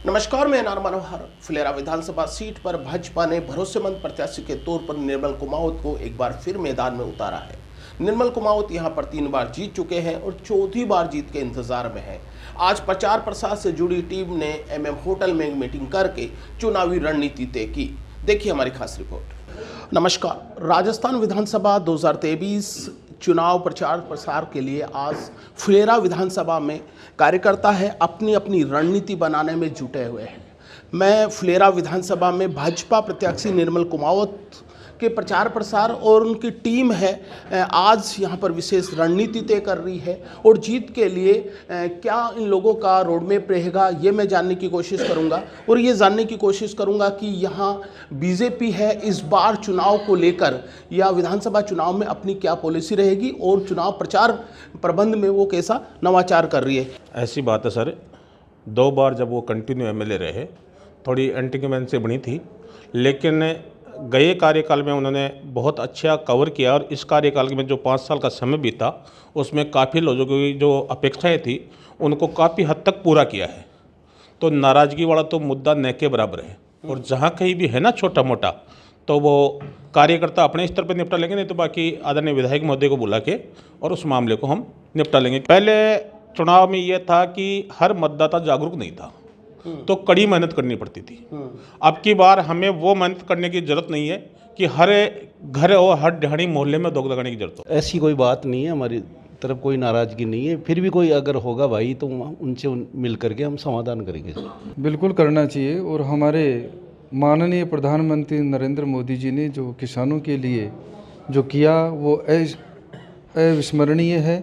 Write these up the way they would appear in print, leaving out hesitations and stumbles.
नमस्कार, मैं एनआर मनोहर। फुलेरा विधानसभा सीट पर भाजपा ने भरोसेमंद प्रत्याशी के तौर पर निर्मल कुमावत को एक बार फिर मैदान में उतारा है। निर्मल कुमावत यहां पर 3 बार जीत चुके हैं और चौथी बार जीत के इंतजार में है। आज प्रचार प्रसार से जुड़ी टीम ने एमएम होटल में मीटिंग करके चुनावी रणनीति तय की। देखिए हमारी खास रिपोर्ट। नमस्कार, राजस्थान विधानसभा 2023 चुनाव प्रचार प्रसार के लिए आज फुलेरा विधानसभा में कार्यकर्ता है अपनी अपनी रणनीति बनाने में जुटे हुए हैं। मैं फुलेरा विधानसभा में भाजपा प्रत्याशी निर्मल कुमावत के प्रचार प्रसार और उनकी टीम है आज यहाँ पर विशेष रणनीति तय कर रही है और जीत के लिए क्या इन लोगों का रोडमैप रहेगा ये मैं जानने की कोशिश करूँगा और ये जानने की कोशिश करूँगा कि यहाँ बीजेपी है इस बार चुनाव को लेकर या विधानसभा चुनाव में अपनी क्या पॉलिसी रहेगी और चुनाव प्रचार प्रबंध में वो कैसा नवाचार कर रही है। ऐसी बात है सर, 2 बार जब वो कंटिन्यू एमएलए रहे थोड़ी एंटीकमेंसी बनी थी, लेकिन गए कार्यकाल में उन्होंने बहुत अच्छा कवर किया और इस कार्यकाल में जो 5 साल का समय बीता उसमें काफ़ी लोगों की जो अपेक्षाएं थी उनको काफ़ी हद तक पूरा किया है। तो नाराज़गी वाला तो मुद्दा न के बराबर है और जहाँ कहीं भी है ना छोटा मोटा तो वो कार्यकर्ता अपने स्तर पर निपटा लेंगे, नहीं तो बाकी आदरणीय विधायक महोदय को बुला के और उस मामले को हम निपटा लेंगे। पहले चुनाव में ये था कि हर मतदाता जागरूक नहीं था तो कड़ी मेहनत करनी पड़ती थी। अब की बार हमें वो मेहनत करने की जरूरत नहीं है कि हर घर और हर ढाणी मोहल्ले में दौड़ लगाने की जरूरत हो। ऐसी कोई बात नहीं है, हमारी तरफ कोई नाराज़गी नहीं है। फिर भी कोई अगर होगा भाई तो उनसे मिल करके हम समाधान करेंगे। बिल्कुल करना चाहिए। और हमारे माननीय प्रधानमंत्री नरेंद्र मोदी जी ने जो किसानों के लिए जो किया वो अविस्मरणीय है।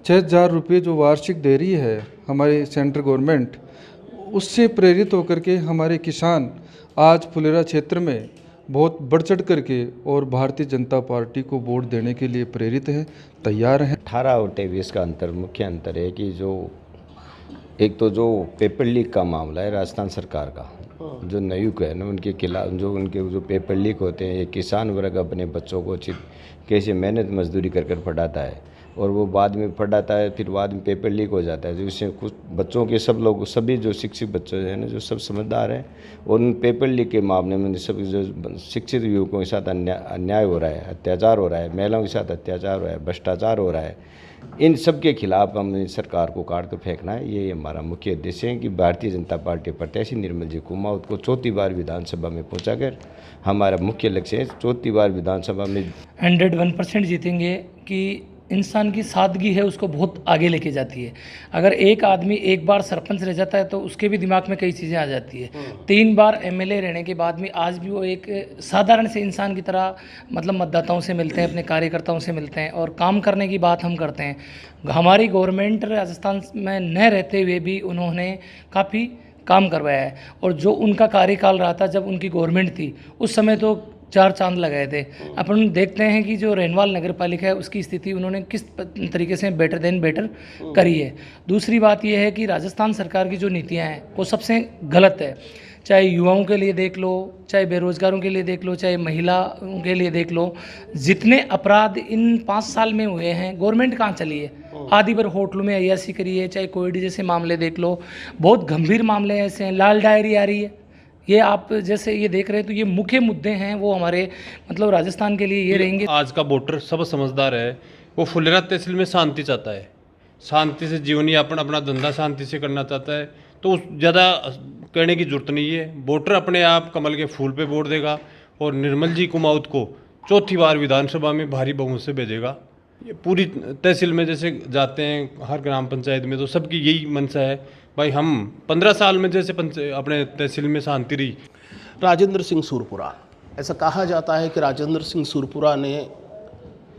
6,000 रुपये जो वार्षिक दे रही है हमारी सेंट्रल गवर्नमेंट, उससे प्रेरित होकर के हमारे किसान आज फुलेरा क्षेत्र में बहुत बढ़ चढ़ करके और भारतीय जनता पार्टी को वोट देने के लिए प्रेरित हैं, तैयार हैं। 18 और 23 का मुख्य अंतर है कि जो एक तो जो पेपर लीक का मामला है राजस्थान सरकार का, जो नयुक है ना उनके खिलाफ जो पेपर लीक होते हैं, ये किसान वर्ग अपने बच्चों को कैसे मेहनत मजदूरी कर पढ़ाता है और वो बाद में पढ़ाता है, फिर बाद में पेपर लीक हो जाता है। जो इससे कुछ बच्चों के सभी जो शिक्षित बच्चे हैं ना जो सब समझदार हैं और उन पेपर लीक के मामले में सब जो शिक्षित युवकों के साथ अन्याय हो रहा है, अत्याचार हो रहा है, महिलाओं के साथ अत्याचार हो रहा है, भ्रष्टाचार हो रहा है, इन सब के खिलाफ हम सरकार को काट कर फेंकना है। ये हमारा मुख्य उद्देश्य है कि भारतीय जनता पार्टी प्रत्याशी निर्मल जी कुमावत को चौथी बार विधानसभा में पहुँचा कर हमारा मुख्य लक्ष्य है चौथी बार विधानसभा में 101% जीतेंगे कि इंसान की सादगी है उसको बहुत आगे लेके जाती है। अगर एक आदमी एक बार सरपंच रह जाता है तो उसके भी दिमाग में कई चीज़ें आ जाती है। 3 बार एमएलए रहने के बाद में आज भी वो एक साधारण से इंसान की तरह मतलब मतदाताओं से मिलते हैं, अपने कार्यकर्ताओं से मिलते हैं और काम करने की बात हम करते हैं। हमारी गवर्नमेंट राजस्थान में न रहते हुए भी उन्होंने काफ़ी काम करवाया है और जो उनका कार्यकाल रहा था जब उनकी गवर्नमेंट थी उस समय तो 4 चांद लगाए थे। अपन देखते हैं कि जो रेनवाल नगर पालिका है उसकी स्थिति उन्होंने किस तरीके से बेटर देन बेटर करी है। दूसरी बात यह है कि राजस्थान सरकार की जो नीतियां हैं वो सबसे गलत है। चाहे युवाओं के लिए देख लो, चाहे बेरोजगारों के लिए देख लो, चाहे महिलाओं के लिए देख लो, जितने अपराध इन 5 साल में हुए हैं गवर्नमेंट कहाँ चली है। आधी बार होटलों में अय्यासी करी है, चाहे कोविड जैसे मामले देख लो, बहुत गंभीर मामले ऐसे हैं। लाल डायरी आ रही है, ये आप जैसे ये देख रहे हैं तो ये मुख्य मुद्दे हैं वो हमारे मतलब राजस्थान के लिए ये रहेंगे। आज का वोटर सब समझदार है, वो फुलेरा तहसील में शांति चाहता है, शांति से जीवन यापन अपना धंधा शांति से करना चाहता है, तो ज़्यादा कहने की जरूरत नहीं है। वोटर अपने आप कमल के फूल पे वोट देगा और निर्मल जी कुमावत को चौथी बार विधानसभा में भारी बहुमत से भेजेगा। ये पूरी तहसील में जैसे जाते हैं हर ग्राम पंचायत में तो सबकी यही मंशा है भाई, हम 15 साल में जैसे अपने तहसील में शांति रही। राजेंद्र सिंह सुरपुरा, ऐसा कहा जाता है कि राजेंद्र सिंह सुरपुरा ने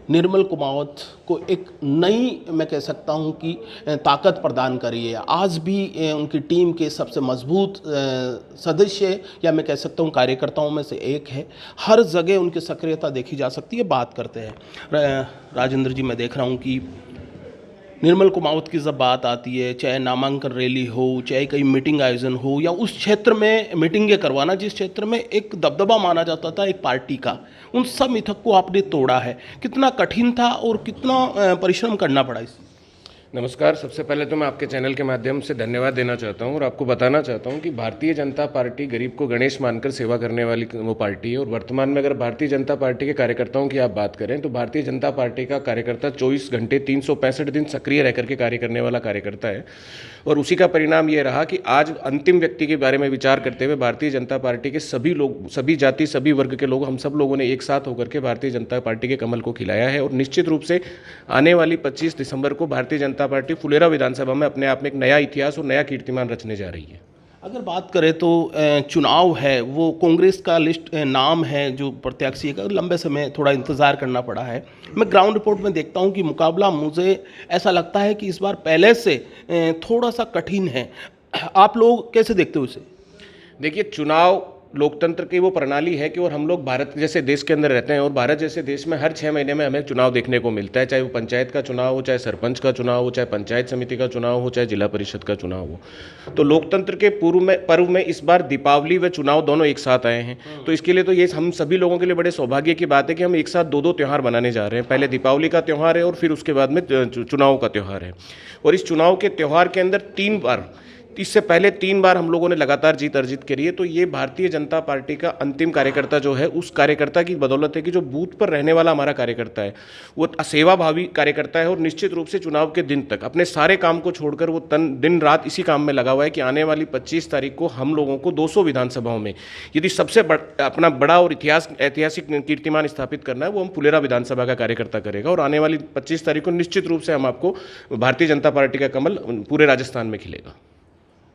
निर्मल कुमावत को एक नई मैं कह सकता हूं कि ताकत प्रदान करी है। आज भी उनकी टीम के सबसे मजबूत सदस्य या मैं कह सकता हूं कार्यकर्ताओं में से एक है। हर जगह उनकी सक्रियता देखी जा सकती है। बात करते हैं राजेंद्र जी, मैं देख रहा हूं कि निर्मल कुमावत की जब बात आती है, चाहे नामांकन रैली हो, चाहे कहीं मीटिंग आयोजन हो या उस क्षेत्र में मीटिंगें करवाना जिस क्षेत्र में एक दबदबा माना जाता था एक पार्टी का, उन सब मिथक को आपने तोड़ा है। कितना कठिन था और कितना परिश्रम करना पड़ा इस नमस्कार। सबसे पहले तो मैं आपके चैनल के माध्यम से धन्यवाद देना चाहता हूं और आपको बताना चाहता हूं कि भारतीय जनता पार्टी गरीब को गणेश मानकर सेवा करने वाली वो पार्टी है। और वर्तमान में अगर भारतीय जनता पार्टी के कार्यकर्ताओं की आप बात करें तो भारतीय जनता पार्टी का कार्यकर्ता 24 घंटे 365 दिन सक्रिय रह करके कार्य करने वाला कार्यकर्ता है। और उसी का परिणाम ये रहा कि आज अंतिम व्यक्ति के बारे में विचार करते हुए भारतीय जनता पार्टी के सभी लोग, सभी जाति, सभी वर्ग के लोग, हम सब लोगों ने एक साथ होकर के भारतीय जनता पार्टी के कमल को खिलाया है। और निश्चित रूप से आने वाली 25 दिसंबर को भारतीय जनता पार्टी फुलेरा विधानसभा में अपने आप में एक नया इतिहास और नया कीर्तिमान रचने जा रही है। अगर बात करें तो चुनाव है वो कांग्रेस का लिस्ट नाम है जो प्रत्याशी का लंबे समय थोड़ा इंतज़ार करना पड़ा है। मैं ग्राउंड रिपोर्ट में देखता हूं कि मुकाबला मुझे ऐसा लगता है कि इस बार पहले से थोड़ा सा कठिन है। आप लोग कैसे देखते हो इसे? देखिए, चुनाव लोकतंत्र की वो प्रणाली है कि और हम लोग भारत जैसे देश के अंदर रहते हैं और भारत जैसे देश में हर 6 महीने में हमें चुनाव देखने को मिलता है, चाहे वो पंचायत का चुनाव हो, चाहे सरपंच का चुनाव हो, चाहे पंचायत समिति का चुनाव हो, चाहे जिला परिषद का चुनाव हो। तो लोकतंत्र के पर्व में इस बार दीपावली व चुनाव दोनों एक साथ आए हैं। तो इसके लिए तो ये हम सभी लोगों के लिए बड़े सौभाग्य की बात है कि हम एक साथ दो त्यौहार मनाने जा रहे हैं। पहले दीपावली का त्यौहार है और फिर उसके बाद में चुनाव का त्यौहार है। और इस चुनाव के त्यौहार के अंदर इससे पहले 3 बार हम लोगों ने लगातार जीत अर्जित करी है। तो ये भारतीय जनता पार्टी का अंतिम कार्यकर्ता जो है, उस कार्यकर्ता की बदौलत है कि जो बूथ पर रहने वाला हमारा कार्यकर्ता है वो सेवाभावी कार्यकर्ता है। और निश्चित रूप से चुनाव के दिन तक अपने सारे काम को छोड़कर वो दिन रात इसी काम में लगा हुआ है कि आने वाली 25 तारीख को हम लोगों को 200 विधानसभाओं में यदि सबसे अपना बड़ा और ऐतिहासिक कीर्तिमान स्थापित करना है, वो हम फुलेरा विधानसभा का कार्यकर्ता करेगा। और आने वाली 25 तारीख को निश्चित रूप से हम आपको भारतीय जनता पार्टी का कमल पूरे राजस्थान में खिलेगा।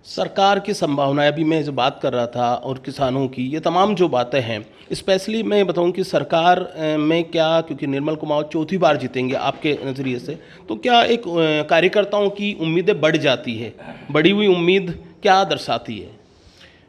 सरकार की संभावनाएं, अभी मैं जो बात कर रहा था, और किसानों की, ये तमाम जो बातें हैं, स्पेशली मैं बताऊं कि सरकार में क्या, क्योंकि निर्मल कुमावत चौथी बार जीतेंगे आपके नज़रिए से, तो क्या एक कार्यकर्ताओं की उम्मीदें बढ़ जाती है? बढ़ी हुई उम्मीद क्या दर्शाती है?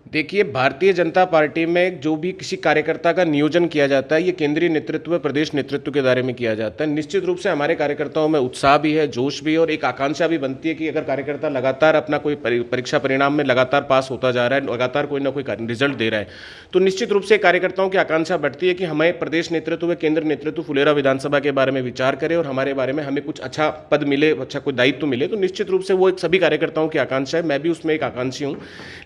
देखिए, भारतीय जनता पार्टी में जो भी किसी कार्यकर्ता का नियोजन किया जाता है, ये केंद्रीय नेतृत्व, प्रदेश नेतृत्व के दायरे में किया जाता है। निश्चित रूप से हमारे कार्यकर्ताओं में उत्साह भी है, जोश भी है और एक आकांक्षा भी बनती है कि अगर कार्यकर्ता लगातार अपना कोई परीक्षा परिणाम में लगातार पास होता जा रहा है, लगातार कोई ना कोई रिजल्ट दे रहा है, तो निश्चित रूप से कार्यकर्ताओं की आकांक्षा बढ़ती है कि हमें प्रदेश नेतृत्व व केंद्र नेतृत्व फुलेरा विधानसभा के बारे में विचार करे और हमारे बारे में हमें कुछ अच्छा पद मिले, अच्छा कोई दायित्व मिले। तो निश्चित रूप से वो एक सभी कार्यकर्ताओं की आकांक्षा है, मैं भी उसमें एक आकांक्षी हूँ।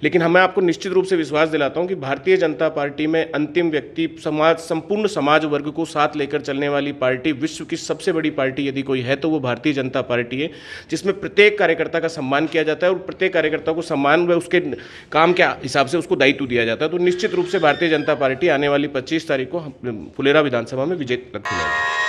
लेकिन हमें आपको निश्चित रूप से विश्वास दिलाता हूं कि भारतीय जनता पार्टी में अंतिम व्यक्ति, संपूर्ण समाज वर्ग को साथ लेकर चलने वाली पार्टी, विश्व की सबसे बड़ी पार्टी यदि कोई है तो वो भारतीय जनता पार्टी है, जिसमें प्रत्येक कार्यकर्ता का सम्मान किया जाता है और प्रत्येक कार्यकर्ता को सम्मान व उसके काम के हिसाब से उसको दायित्व दिया जाता है। तो निश्चित रूप से भारतीय जनता पार्टी आने वाली 25 तारीख को फुलेरा विधानसभा में विजय तक खिलाएगी।